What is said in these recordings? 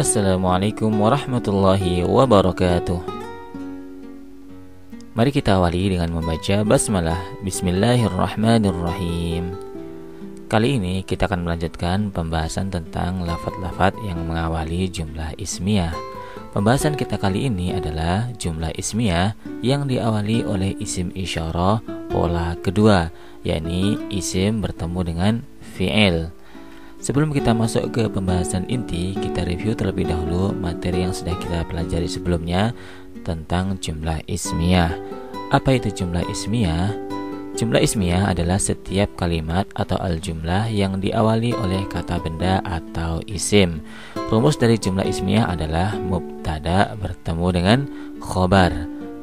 Assalamualaikum warahmatullahi wabarakatuh. Mari kita awali dengan membaca basmalah. Bismillahirrahmanirrahim. Kali ini kita akan melanjutkan pembahasan tentang lafadz-lafadz yang mengawali jumlah ismiyah. Pembahasan kita kali ini adalah jumlah ismiyah yang diawali oleh isim isyarah pola kedua, yakni isim bertemu dengan fi'il. Sebelum kita masuk ke pembahasan inti, kita review terlebih dahulu materi yang sudah kita pelajari sebelumnya tentang jumlah ismiyah. Apa itu jumlah ismiyah? Jumlah ismiyah adalah setiap kalimat atau al-jumlah yang diawali oleh kata benda atau isim. Rumus dari jumlah ismiyah adalah mubtada bertemu dengan khobar.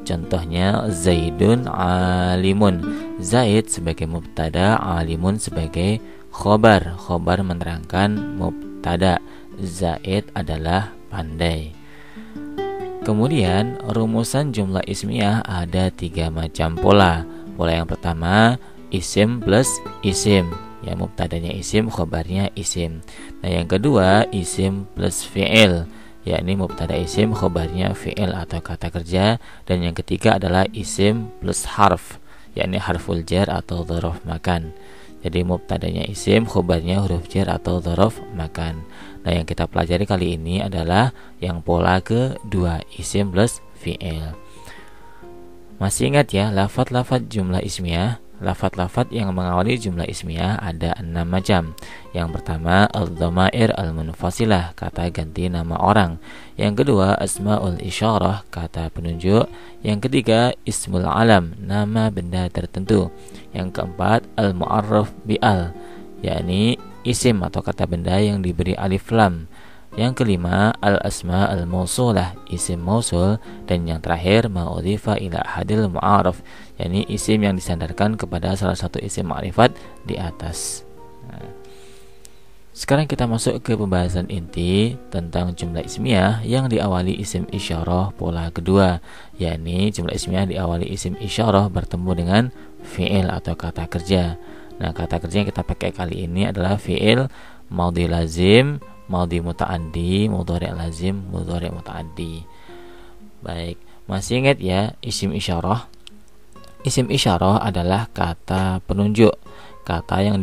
Contohnya Zaidun alimun. Zaid sebagai mubtada, alimun sebagai khobar. Khobar menerangkan mubtada. Zaid adalah pandai. Kemudian rumusan jumlah ismiyah ada 3 macam pola. Pola yang pertama, isim plus isim, ya, mubtadanya isim, khobarnya isim. Nah, yang kedua, isim plus fi'il, yakni mubtada isim, khobarnya fi'il atau kata kerja. Dan yang ketiga adalah isim plus harf, yakni harful jar atau dzaraf makan. Jadi mubtadanya isim, khobarnya huruf jar atau dzaraf makan. Nah, yang kita pelajari kali ini adalah yang pola kedua, isim plus fi'il. Masih ingat ya, lafadz-lafadz jumlah ismiyah? Lafadz-lafadz yang mengawali jumlah ismiyah ada 6 macam. Yang pertama, al-dhamair al-munfasilah, kata ganti nama orang. Yang kedua, asma'ul isyarah, kata penunjuk. Yang ketiga, ismul alam, nama benda tertentu. Yang keempat, al-mu'arraf bi'al, yakni isim atau kata benda yang diberi alif lam. Yang kelima, al-asma al-mausulah, isim mausul. Dan yang terakhir, ma'udhifa ila hadil mu'araf, yakni isim yang disandarkan kepada salah satu isim ma'rifat di atas. Sekarang kita masuk ke pembahasan inti tentang jumlah ismiyah yang diawali isim isyarah pola kedua, yakni jumlah ismiyah diawali isim isyarah bertemu dengan fi'il atau kata kerja. Nah, kata kerja yang kita pakai kali ini adalah fi'il madhi lazim, madhi muta'addi, mudhari' lazim, mudhari' muta'addi. Baik, masih ingat ya isim isyarah? Isim isyarah adalah kata penunjuk, kata yang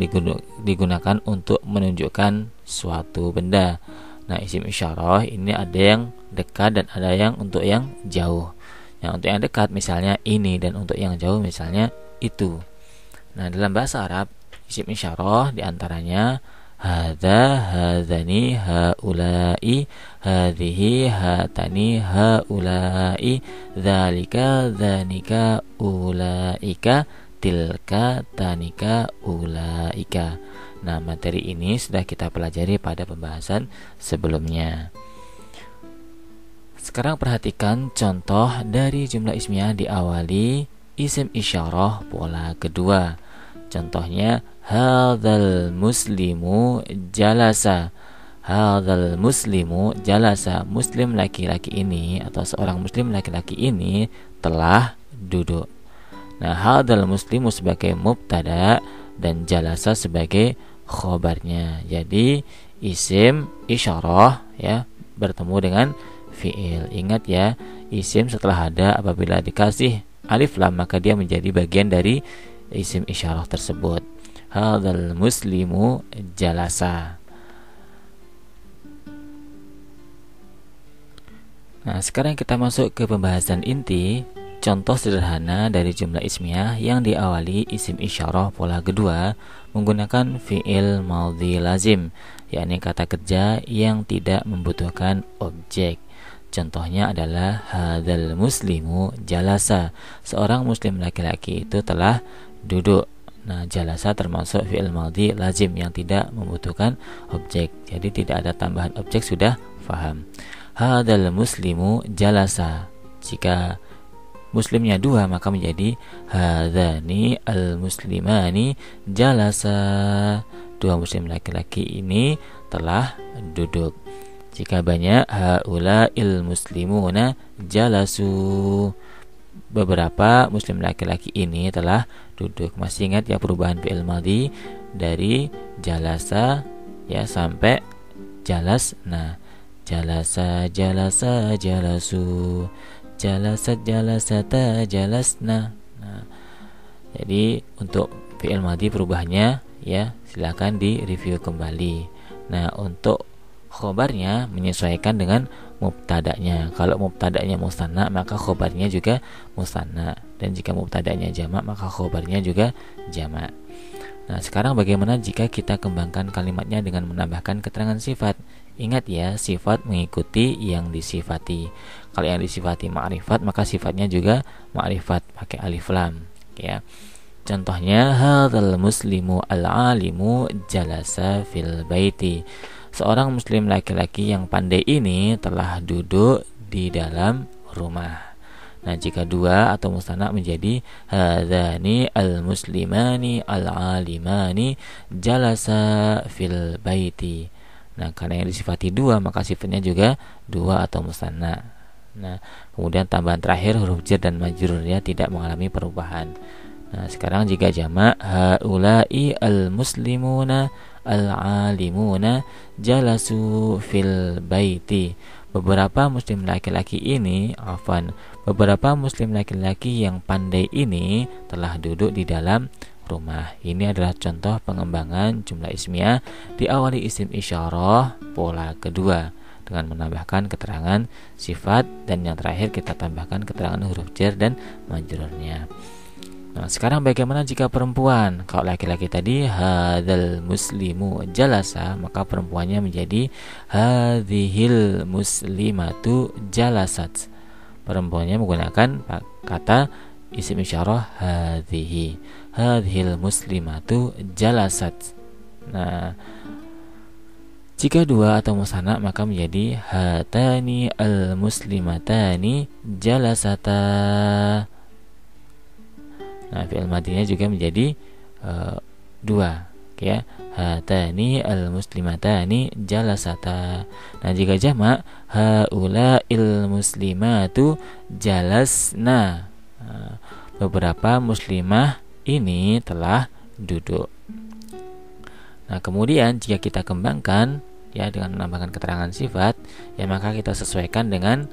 digunakan untuk menunjukkan suatu benda. Nah, isim isyarah ini ada yang dekat dan ada yang untuk yang jauh. Yang untuk yang dekat misalnya ini, dan untuk yang jauh misalnya itu. Nah, dalam bahasa Arab, isim isyarah diantaranya hadza, hadzani, haula'i, hadhihi, hatani, haula'i, dzalika, dzanika, ulaika, tilka, tanika, ulaika. Nah, materi ini sudah kita pelajari pada pembahasan sebelumnya. Sekarang perhatikan contoh dari jumlah ismiyah diawali isim isyarah pola kedua. Contohnya, hadzal muslimu jalasa. Hadzal muslimu jalasa. Muslim laki-laki ini atau seorang muslim laki-laki ini telah duduk. Nah, hadzal muslimu sebagai mubtada dan jalasa sebagai khobarnya. Jadi isim isyarah ya bertemu dengan fi'il. Ingat ya, isim setelah ada apabila dikasih alif lam maka dia menjadi bagian dari isim isyarah tersebut. Hadzal muslimu jalasa. Nah, sekarang kita masuk ke pembahasan inti. Contoh sederhana dari jumlah ismiyah yang diawali isim isyarah pola kedua menggunakan fi'il madhi lazim, yakni kata kerja yang tidak membutuhkan objek. Contohnya adalah hadzal muslimu jalasa. Seorang muslim laki-laki itu telah duduk. Nah, jalasa termasuk fi'il madhi lazim yang tidak membutuhkan objek. Jadi tidak ada tambahan objek, sudah paham. Hadzal muslimu jalasa. Jika muslimnya 2 maka menjadi hadzani al-muslimani jalasa. 2 muslim laki-laki ini telah duduk. Jika banyak, haula'il muslimuna jalasu. Beberapa muslim laki-laki ini telah duduk. Masih ingat ya perubahan fi'il madhi dari jalasa ya sampai jalas. Nah, jalasa, jalasa, jalasu, jalasat, jalasata, jalasna. Nah, jadi untuk fi'il madhi perubahannya ya silakan di review kembali. Nah, untuk khobarnya menyesuaikan dengan mubtada'nya. Kalau mubtada'nya musanna maka khobarnya juga musanna, dan jika mubtada'nya jamak maka khobarnya juga jamak. Nah, sekarang bagaimana jika kita kembangkan kalimatnya dengan menambahkan keterangan sifat? Ingat ya, sifat mengikuti yang disifati. Kalau yang disifati ma'rifat maka sifatnya juga ma'rifat pakai alif lam ya. Contohnya, hadzal muslimu al-alimu jalasa fil baiti. Seorang muslim laki-laki yang pandai ini telah duduk di dalam rumah. Nah, jika dua atau musanna menjadi hadzani al-muslimani al-alimani jalasa fil baiti. Nah, karena yang disifati dua maka sifatnya juga dua atau musanna. Nah, kemudian tambahan terakhir huruf jar dan majrurnya tidak mengalami perubahan. Nah, sekarang jika jamak, haula'i al-muslimuna al-alimuna jalasu fil baiti. Beberapa muslim laki-laki ini, beberapa muslim laki-laki yang pandai ini telah duduk di dalam rumah. Ini adalah contoh pengembangan jumlah ismiyah diawali isim isyarah pola kedua dengan menambahkan keterangan sifat, dan yang terakhir kita tambahkan keterangan huruf jar dan majrurnya. Nah, sekarang bagaimana jika perempuan? Kalau laki-laki tadi hadzal muslimu jalasa, maka perempuannya menjadi hadzihil muslimatu jalasat. Perempuannya menggunakan kata isim isyarah hadhihi, hadhil muslimatu jalasat. Nah, jika dua atau musanna maka menjadi hatani al muslimatani jalasata. Nah, fi'il madhinya juga menjadi dua ya, hatani al muslimatani jalasata. Nah, jika jamak, haula'il muslimatu jalasna. Beberapa muslimah ini telah duduk. Nah, kemudian jika kita kembangkan ya dengan menambahkan keterangan sifat, ya maka kita sesuaikan dengan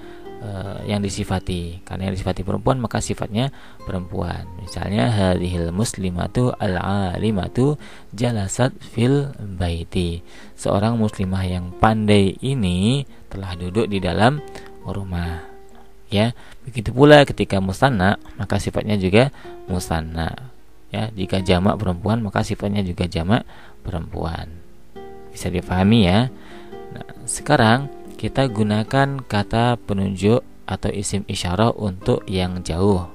yang disifati. Karena yang disifati perempuan maka sifatnya perempuan. Misalnya, hadhil muslimatu al-alimatu jalasat fil baiti. Seorang muslimah yang pandai ini telah duduk di dalam rumah. Ya, begitu pula ketika musanna maka sifatnya juga musanna. Ya, jika jamak perempuan maka sifatnya juga jamak perempuan. Bisa dipahami ya. Nah, sekarang kita gunakan kata penunjuk atau isim isyarah untuk yang jauh.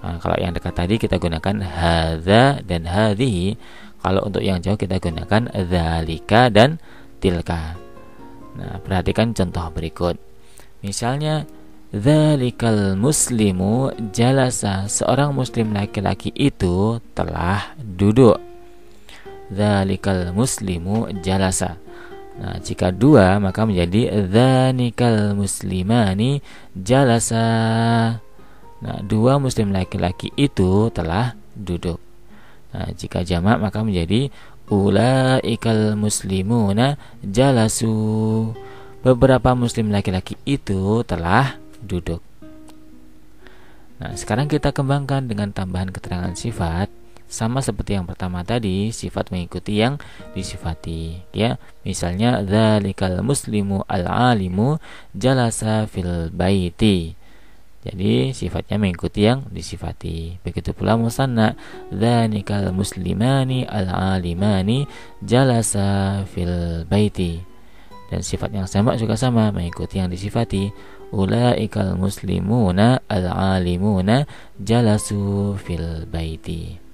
Nah, kalau yang dekat tadi kita gunakan hadza dan hadhihi. Kalau untuk yang jauh kita gunakan dzalika dan tilka. Nah, perhatikan contoh berikut. Misalnya, dzalikal muslimu jalasa. Seorang muslim laki-laki itu telah duduk. Dzalikal muslimu jalasa. Nah, jika dua maka menjadi dzanikal muslimani jalasa. Nah, dua muslim laki-laki itu telah duduk. Nah, jika jamak maka menjadi ulaikal muslimuna jalasu. Beberapa muslim laki-laki itu telah duduk. Nah, sekarang kita kembangkan dengan tambahan keterangan sifat. Sama seperti yang pertama tadi, sifat mengikuti yang disifati ya. Misalnya, dzalikal muslimu al-alimu jalasa fil baiti. Jadi sifatnya mengikuti yang disifati. Begitu pula musanna, dzalikal muslimani al-alimani jalasa fil baiti. Dan sifat yang sama juga sama, mengikuti yang disifati. Ulaikal muslimuna al-alimuna jalasu fil baiti.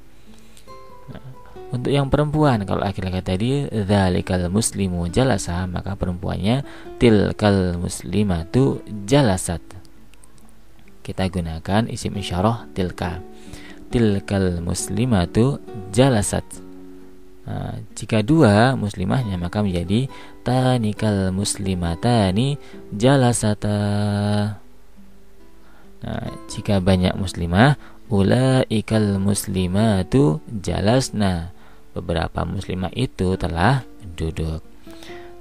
Untuk yang perempuan, kalau laki-laki tadi dzalikal muslimu jalasa, maka perempuannya tilkal muslimatu jalasat. Kita gunakan isim isyarah tilka. Tilkal muslimatu jalasat. Nah, jika dua muslimahnya maka menjadi tanikal muslimatani jalasata. Nah, jika banyak muslimah, ulaikal muslimatu jalasna. Beberapa muslimah itu telah duduk.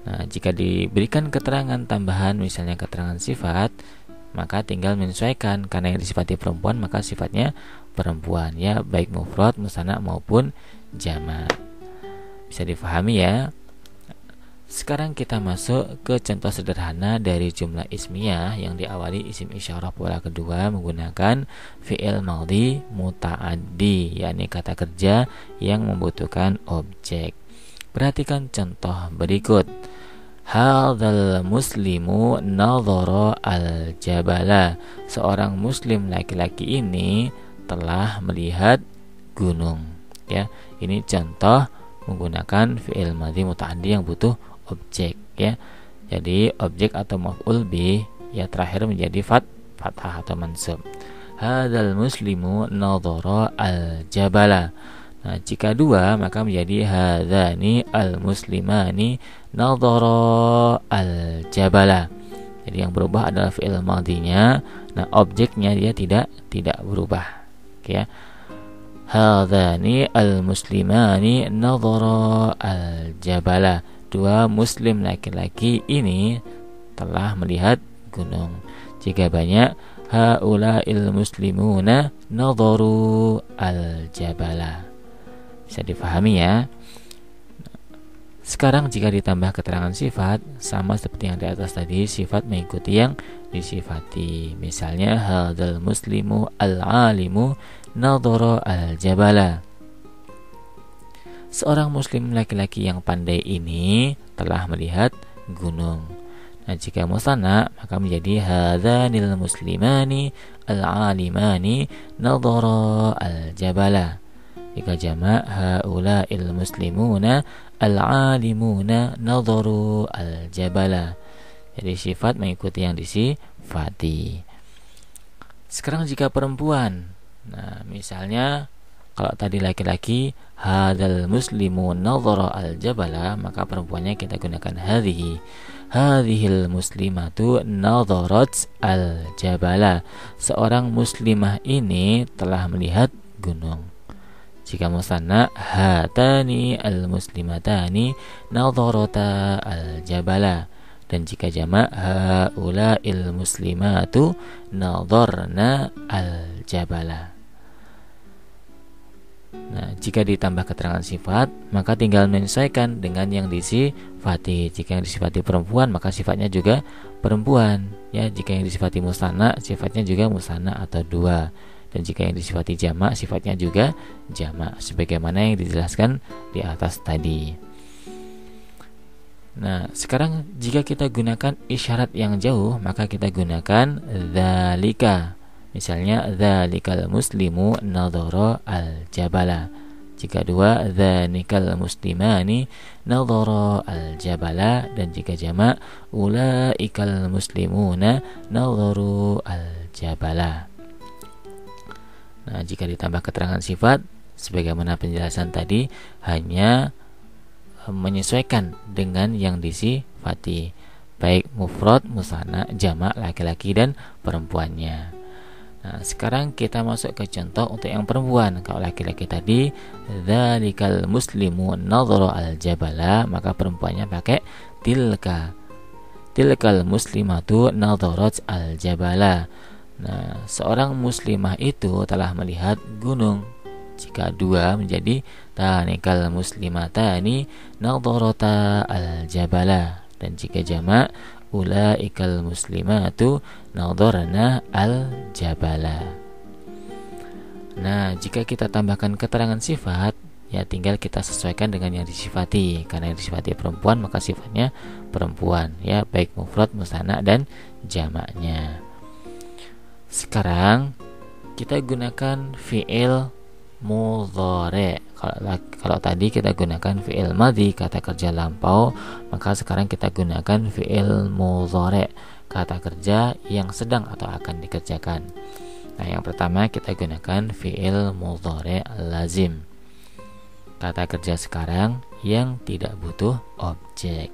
Nah, jika diberikan keterangan tambahan, misalnya keterangan sifat, maka tinggal menyesuaikan, karena yang disifati perempuan maka sifatnya perempuan, ya, baik mufrad, musanna maupun jamak. Bisa difahami ya. Sekarang kita masuk ke contoh sederhana dari jumlah ismiyah yang diawali isim isyarah pola kedua menggunakan fi'il madhi muta'addi, yakni kata kerja yang membutuhkan objek. Perhatikan contoh berikut. Hadzal muslimu nadhara al-jabala. Seorang muslim laki-laki ini telah melihat gunung. Ya, ini contoh menggunakan fi'il madhi muta'addi yang butuh objek, ya. Jadi objek atau maf'ul bih ya terakhir menjadi fathah atau mansub. Hadzal muslimu nadhara al-jabala. Nah, jika dua maka menjadi hadzani al-muslimani nadhara al-jabala. Jadi yang berubah adalah fi'il madhinya. Nah, objeknya dia tidak berubah. Oke, ya. Hadzani al-muslimani nadhara al-jabala. Dua muslim laki-laki ini telah melihat gunung. Jika banyak, haula'il muslimuna nadharu al-jabala. Bisa difahami ya. Sekarang jika ditambah keterangan sifat, sama seperti yang di atas tadi, sifat mengikuti yang disifati. Misalnya hadzal muslimu al-alimu nadhara al-jabala. Seorang muslim laki-laki yang pandai ini telah melihat gunung. Nah, jika musanna maka menjadi hadzanil muslimani al-alimani nadhara al-jabala. Jika jamak haula'il muslimuna al-alimuna nadharu al-jabala. Jadi sifat mengikuti yang disifati. Sekarang jika perempuan, nah misalnya kalau tadi laki-laki hadzal muslimu nadhara al-jabala, maka perempuannya kita gunakan hadhihi. Hadhil muslimatu nadharat al-jabala. Seorang muslimah ini telah melihat gunung. Jika musanna hatani al-muslimatani nadharata al-jabala. Dan jika jamak haula'il muslimatu nadharna al-jabala. Nah, jika ditambah keterangan sifat, maka tinggal menyesuaikan dengan yang disifati. Jika yang disifati perempuan, maka sifatnya juga perempuan. Ya, jika yang disifati musanna, sifatnya juga musanna atau dua. Dan jika yang disifati jamak, sifatnya juga jamak, sebagaimana yang dijelaskan di atas tadi. Nah, sekarang jika kita gunakan isyarat yang jauh, maka kita gunakan dzalika. Misalnya dzalikal muslimu nadhara al-jabala. Jika dua, dzalikal muslimani nadhara al-jabala. Dan jika jamak, ulaikal muslimuna nadharu al-jabala. Nah, jika ditambah keterangan sifat, sebagaimana penjelasan tadi, hanya menyesuaikan dengan yang disifati, baik mufrad, musanna, jamak, laki-laki dan perempuannya. Nah, sekarang kita masuk ke contoh untuk yang perempuan. Kalau laki-laki tadi dzalikal muslimu nadhara al-jabala, maka perempuannya pakai tilka. Tilkal muslimatu nadharat al-jabala. Nah, seorang muslimah itu telah melihat gunung. Jika dua menjadi tanikal muslimatani nadharata al-jabala. Dan jika jamak ulaikal muslimatu nadharna al-jabala. Nah, jika kita tambahkan keterangan sifat, ya tinggal kita sesuaikan dengan yang disifati. Karena yang disifati perempuan, maka sifatnya perempuan, ya, baik mufrad, musanna dan jamaknya. Sekarang kita gunakan fi'il mudhari. Kalau tadi kita gunakan fi'il madhi, kata kerja lampau, maka sekarang kita gunakan fi'il mudhari, kata kerja yang sedang atau akan dikerjakan. Nah, yang pertama kita gunakan fi'il mudhari lazim, kata kerja sekarang yang tidak butuh objek.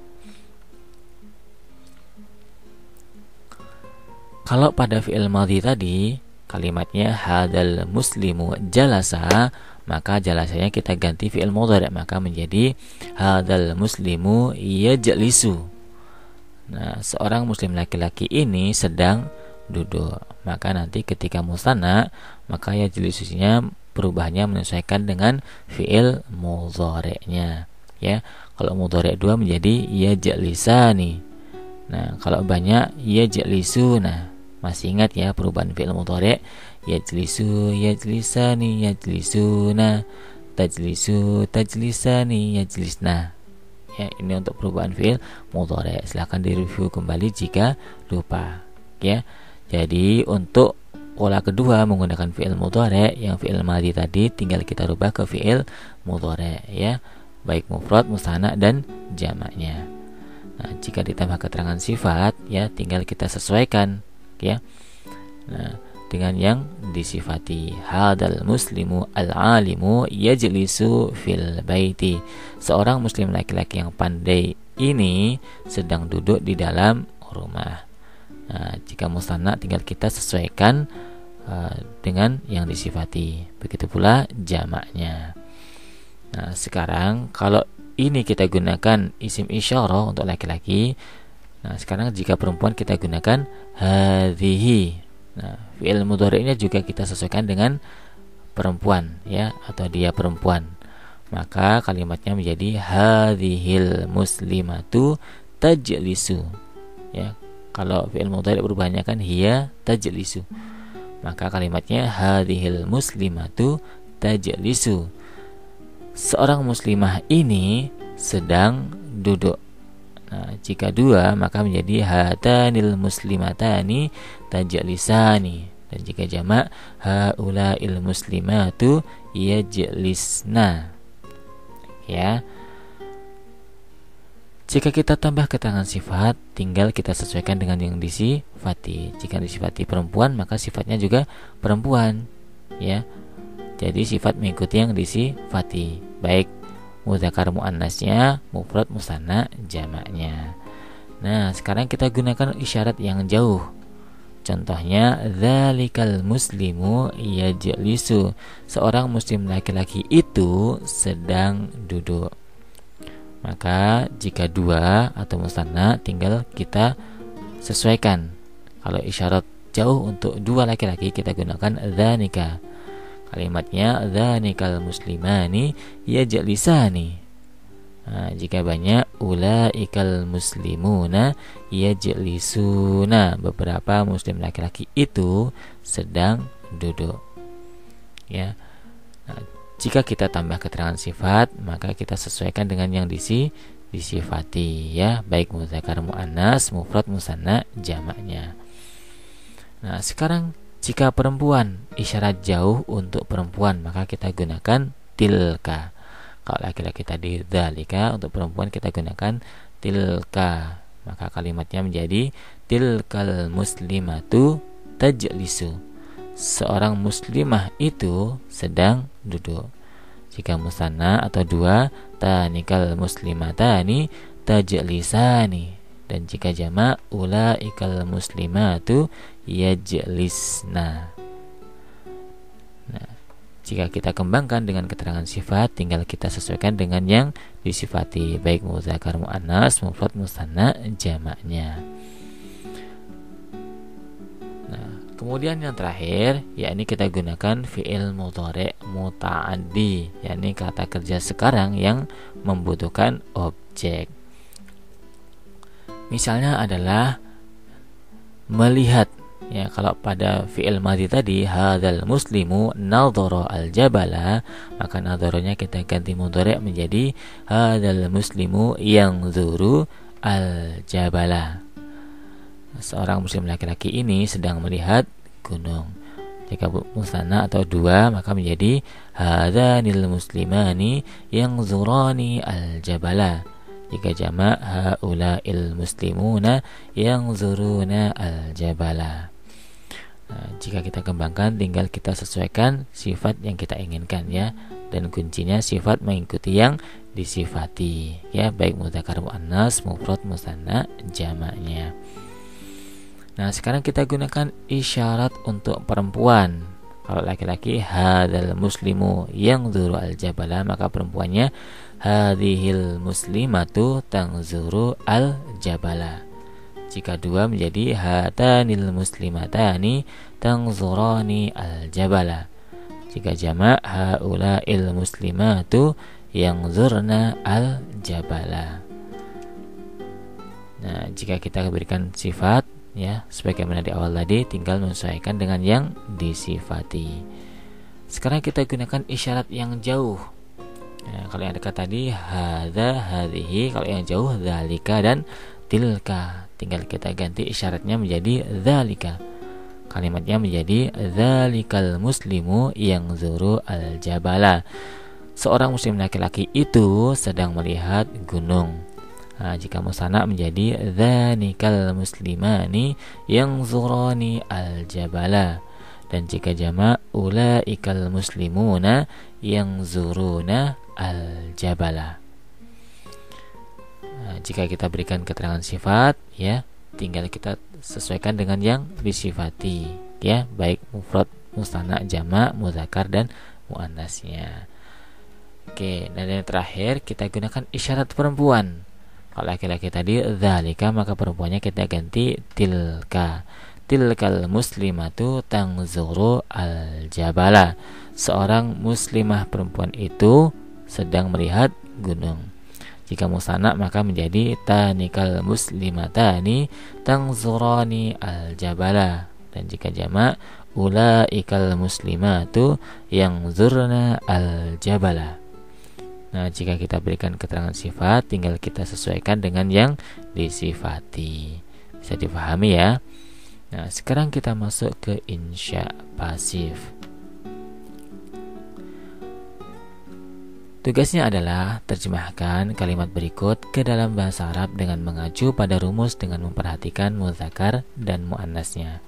Kalau pada fi'il madhi tadi kalimatnya hadzal muslimu jalasa, maka jalasanya kita ganti fi'il mudhari', maka menjadi hadzal muslimu yajlisu. Nah, seorang muslim laki-laki ini sedang duduk. Maka nanti ketika musanna, maka yajlisunya perubahannya menyesuaikan dengan fi'il mudhari'nya. Ya, kalau mudhari' 2 menjadi yajlisani. Nah, kalau banyak yajlisuna. Masih ingat ya perubahan fi'il mudhari'? Yajlisu, yajlisani, yajlisuna, tajlisu, tajlisani, yajlisna. Ya, ini untuk perubahan fi'il mudhari'. Silahkan direview kembali jika lupa. Ya, jadi untuk pola kedua menggunakan fi'il mudhari', yang fi'il madhi tadi tinggal kita rubah ke fi'il mudhari', ya, baik mufrad, musanna dan jamaknya. Nah, jika ditambah keterangan sifat, ya tinggal kita sesuaikan, ya. Nah, dengan yang disifati. Hadal muslimu al-alimu yajlisu fil baiti. Seorang muslim laki-laki yang pandai ini sedang duduk di dalam rumah. Nah, jika musanna tinggal kita sesuaikan dengan yang disifati. Begitu pula jamaknya. Nah, sekarang kalau ini kita gunakan isim isyarah untuk laki-laki. Nah, sekarang jika perempuan kita gunakan hadhihi. Nah, fi'il mudhari'nya juga kita sesuaikan dengan perempuan, ya, atau dia perempuan. Maka kalimatnya menjadi hadhil muslimatu tajlisu. Ya, kalau fi'il mudhari' perubahannya kan hiya tajlisu. Maka kalimatnya hadhil muslimatu tajlisu. Seorang muslimah ini sedang duduk. Nah, jika 2 maka menjadi hatanil muslimatani tajlisani, dan jika jamak haulail muslimatu yajlisna. Ya. Jika kita tambah keterangan sifat, tinggal kita sesuaikan dengan yang disifati. Jika disifati perempuan, maka sifatnya juga perempuan, ya. Jadi sifat mengikuti yang disifati, baik mudzakkar muannasnya, mufrad, musanna, jamaknya. Nah, sekarang kita gunakan isyarat yang jauh. Contohnya, dzalikal muslimu yajlisu. Seorang muslim laki-laki itu sedang duduk. Maka jika 2 atau musanna tinggal kita sesuaikan. Kalau isyarat jauh untuk 2 laki-laki kita gunakan dzanika. Kalimatnya dzanikal muslimani yajlisani. Nah, jika banyak ulaikal muslimuna yajlisuna. Beberapa muslim laki-laki itu sedang duduk. Ya. Nah, jika kita tambah keterangan sifat, maka kita sesuaikan dengan yang disifati, ya, baik mudzakkar muannas, mufrad, musanna, jamaknya. Nah, sekarang jika perempuan, isyarat jauh untuk perempuan, maka kita gunakan tilka. Kalau laki-laki tadi dzalika, untuk perempuan kita gunakan tilka. Maka kalimatnya menjadi tilkal muslimatu tajlisu. Seorang muslimah itu sedang duduk. Jika musanna atau 2, tanikal muslimatani tajlisani. Dan jika jamak, ulaikal muslimatu yajlisna. Nah, jika kita kembangkan dengan keterangan sifat, tinggal kita sesuaikan dengan yang disifati, baik mudzakkar muannas, mufrad, musanna, jamaknya. Nah, kemudian yang terakhir, yakni kita gunakan fi'il mudhari' muta'addi, yakni kata kerja sekarang yang membutuhkan objek. Misalnya adalah melihat. Ya, kalau pada fi'il madhi tadi hadzal muslimu nadhara al-jabala, maka nadharanya kita ganti mudhari' menjadi hadzal muslimu yanzuru al-jabala. Seorang muslim laki-laki ini sedang melihat gunung. Jika musanna atau 2 maka menjadi hadzanil muslimani yanzurani al-jabala. Jika jamak haula'il muslimuna yanzuruna al-jabala. Nah, jika kita kembangkan tinggal kita sesuaikan sifat yang kita inginkan, ya, dan kuncinya sifat mengikuti yang disifati, ya, baik mudzakkar muannas, mufrad, musanna, jamaknya. Nah, sekarang kita gunakan isyarat untuk perempuan. Kalau laki-laki hadzal muslimu yanzuru al-jabala, maka perempuannya hadhil muslimatu tanzuru al-jabala. Jika dua menjadi hatanil muslimatani tanzurani al-jabala. Jika jamak haula'il muslimatu yanzurna al-jabala. Nah, jika kita berikan sifat ya sebagaimana di awal tadi, tinggal menyesuaikan dengan yang disifati. Sekarang kita gunakan isyarat yang jauh. Kalau yang dekat tadi hadza, hadhihi, kalau yang jauh dzalika dan tilka. Tinggal kita ganti isyaratnya menjadi dzalika. Kalimatnya menjadi dzalikal muslimu yanzuru al-jabala. Seorang muslim laki-laki itu sedang melihat gunung. Nah, jika musanna menjadi dzanikal muslimani yanzurani al-jabala. Dan jika jamak ulaikal muslimuna yanzuruna al-jabala. Nah, jika kita berikan keterangan sifat ya, tinggal kita sesuaikan dengan yang disifati ya, baik mufrad, musanna, jamak, muzakkar dan muannasnya. Oke, dan yang terakhir kita gunakan isyarat perempuan. Kalau laki-laki tadi dzalika, maka perempuannya kita ganti tilka. Tilkal muslimatu tanzuru al-jabala. Seorang muslimah perempuan itu sedang melihat gunung. Jika musanna maka menjadi tanikal muslimatani tanzurani al-jabala. Dan jika jamak ulaikal muslimatu yanzurna al-jabala. Nah, jika kita berikan keterangan sifat, tinggal kita sesuaikan dengan yang disifati. Bisa dipahami ya. Nah, sekarang kita masuk ke insya pasif. Tugasnya adalah terjemahkan kalimat berikut ke dalam bahasa Arab dengan mengacu pada rumus dengan memperhatikan muzakkar dan muannasnya.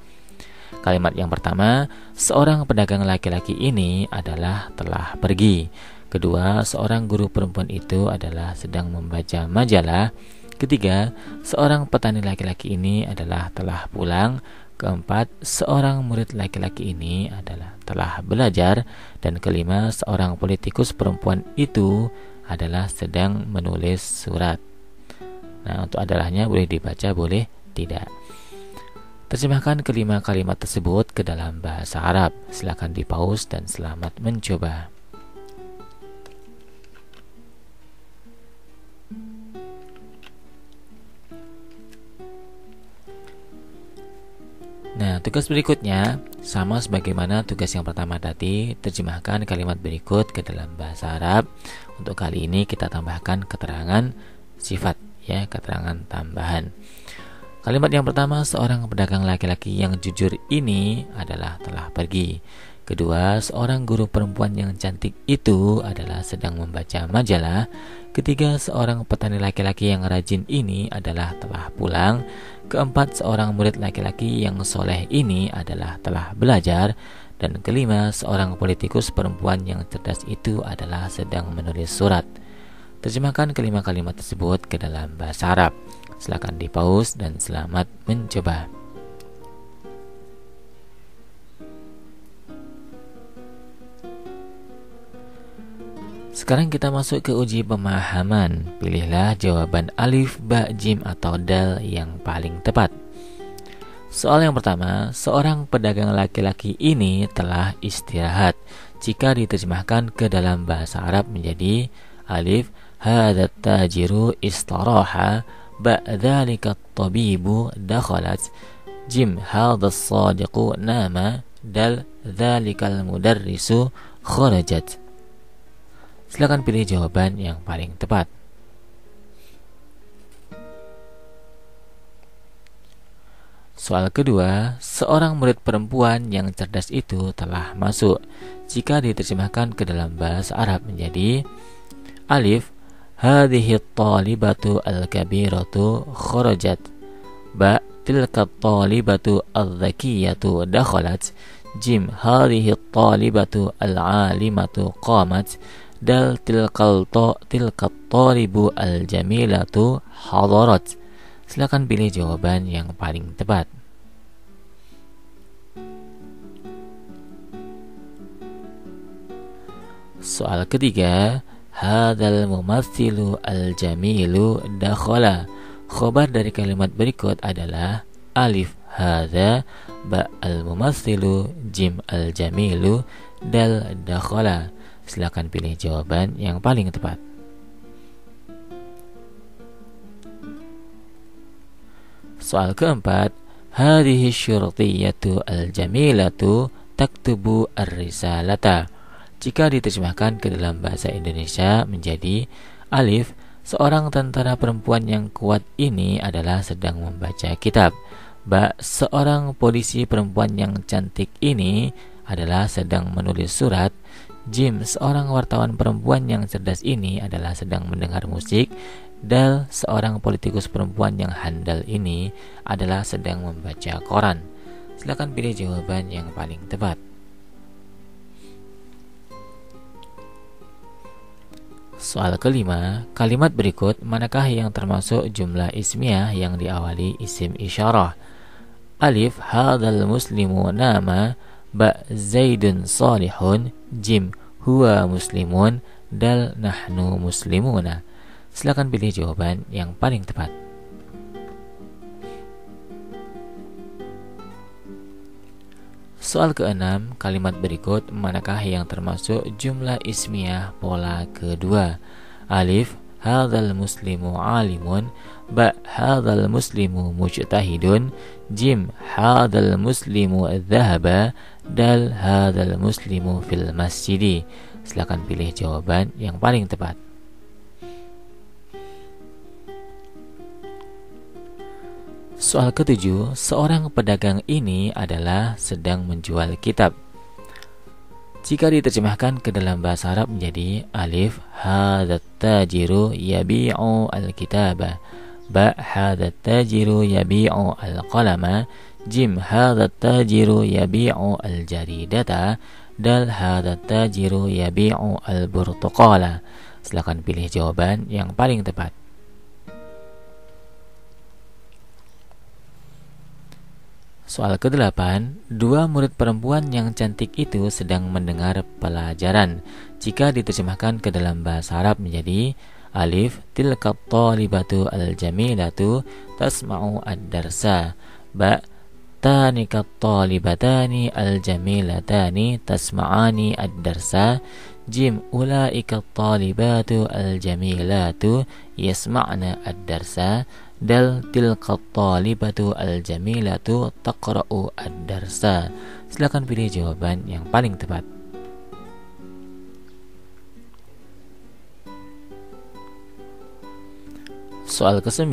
Kalimat yang pertama, seorang pedagang laki-laki ini adalah telah pergi. Kedua, seorang guru perempuan itu adalah sedang membaca majalah. Ketiga, seorang petani laki-laki ini adalah telah pulang. Keempat, seorang murid laki-laki ini adalah telah belajar. Dan kelima, seorang politikus perempuan itu adalah sedang menulis surat. Nah, untuk adalahnya boleh dibaca, boleh tidak. Terjemahkan kelima kalimat tersebut ke dalam bahasa Arab. Silakan di-pause dan selamat mencoba. Nah, tugas berikutnya sama sebagaimana tugas yang pertama tadi, terjemahkan kalimat berikut ke dalam bahasa Arab. Untuk kali ini kita tambahkan keterangan sifat ya, keterangan tambahan. Kalimat yang pertama, seorang pedagang laki-laki yang jujur ini adalah telah pergi. Kedua, seorang guru perempuan yang cantik itu adalah sedang membaca majalah. Ketiga, seorang petani laki-laki yang rajin ini adalah telah pulang. Keempat, seorang murid laki-laki yang soleh ini adalah telah belajar. Dan kelima, seorang politikus perempuan yang cerdas itu adalah sedang menulis surat. Terjemahkan kelima kalimat tersebut ke dalam bahasa Arab. Silakan di-pause dan selamat mencoba. Sekarang kita masuk ke uji pemahaman. Pilihlah jawaban alif, ba, jim atau dal yang paling tepat. Soal yang pertama, seorang pedagang laki-laki ini telah istirahat. Jika diterjemahkan ke dalam bahasa Arab menjadi alif, hadzal tajiru istaraha, ba, dzalika at-tabibu dakhalat, jim, hadzal sadiqu nama, dal, dzalikal mudarrisu kharajat. Silakan pilih jawaban yang paling tepat. Soal kedua, seorang murid perempuan yang cerdas itu telah masuk. Jika diterjemahkan ke dalam bahasa Arab menjadi alif, hadhihi at-talibatu al-kabiratu kharajat, ba, tilka at-talibatu al-dhakiyatu dakhalat, jim, hadhihi at-talibatu al-alimatu qamat, dal, tilka at-talibu al-jamilatu hadarat. Silakan pilih jawaban yang paling tepat. Soal ketiga, hadzal mumatsilu al-jamilu dakhala. Khobar dari kalimat berikut adalah alif hadza, ba al-mumatsilu, jim al-jamilu, dal dakhala. Silakan pilih jawaban yang paling tepat. Soal keempat, hadhihi syurtiyatu al-jamilatu taktubu ar-risalata. Jika diterjemahkan ke dalam bahasa Indonesia menjadi alif, seorang tentara perempuan yang kuat ini adalah sedang membaca kitab. Ba, seorang polisi perempuan yang cantik ini adalah sedang menulis surat. Jim, seorang wartawan perempuan yang cerdas ini adalah sedang mendengar musik. Dal, seorang politikus perempuan yang handal ini adalah sedang membaca koran. Silakan pilih jawaban yang paling tepat. Soal kelima, kalimat berikut manakah yang termasuk jumlah ismiyah yang diawali isim isyarah? Alif, hadzal muslimu nama, ba zaidun salihun, jim huwa muslimun, dal nahnu muslimuna. Silakan pilih jawaban yang paling tepat. Soal keenam, kalimat berikut manakah yang termasuk jumlah ismiyah pola kedua? Alif, hadzal muslimu alimun, ba hadzal muslimu mujtahidun, jim hadzal muslimu dhahaba, dal hadzal muslimu fil masjidi. Silakan pilih jawaban yang paling tepat. Soal ketujuh, seorang pedagang ini adalah sedang menjual kitab. Jika diterjemahkan ke dalam bahasa Arab menjadi alif, hadzat tajiru yabi'u al-kitaba, ba hadzat tajiru yabi'u al-qalama, jim hadzat tajiru yabi'u al-jaridata, dal hadzat tajiru yabi'u al-burtuqala. Silakan pilih jawaban yang paling tepat. Soal ke-8, dua murid perempuan yang cantik itu sedang mendengar pelajaran. Jika diterjemahkan ke dalam bahasa Arab menjadi alif, tilkat talibatu al-jamilatu tasma'u ad-darsa, ba tanikat talibatani al-jamilatani tasma'ani ad-darsa, jim ulaikat talibatu al-jamilatu yasma'na ad-darsa, dal tilqat talibatu al-jamilatu taqra'u ad-darsa. Silakan pilih jawaban yang paling tepat. Soal ke-9,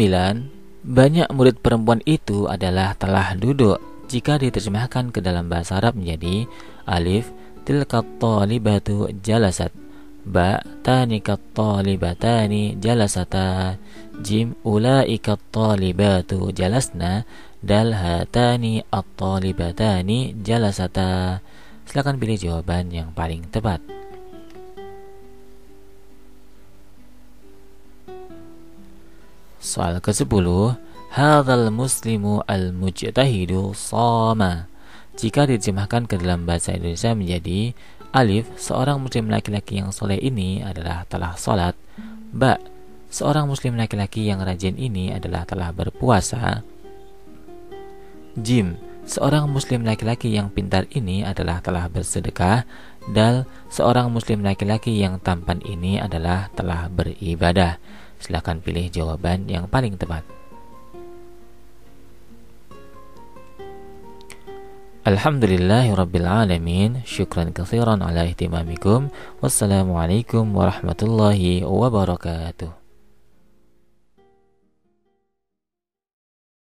banyak murid perempuan itu adalah telah duduk. Jika diterjemahkan ke dalam bahasa Arab menjadi alif, tilqat talibatu jalasat, ba tanikat talibatani jalasata, jim ulaikat talibatu jalasna, dal hatani at-talibatani jalasata. Silakan pilih jawaban yang paling tepat. Soal ke-10, hadzal muslimu al-mujtahidu shama. Jika diterjemahkan ke dalam bahasa Indonesia menjadi alif, seorang muslim laki-laki yang soleh ini adalah telah sholat. Ba, seorang muslim laki-laki yang rajin ini adalah telah berpuasa. Jim, seorang muslim laki-laki yang pintar ini adalah telah bersedekah. Dal, seorang muslim laki-laki yang tampan ini adalah telah beribadah. Silakan pilih jawaban yang paling tepat. Alhamdulillahirrabbilalamin. Syukran katsiran ala ihtimamikum. Wassalamualaikum warahmatullahi wabarakatuh.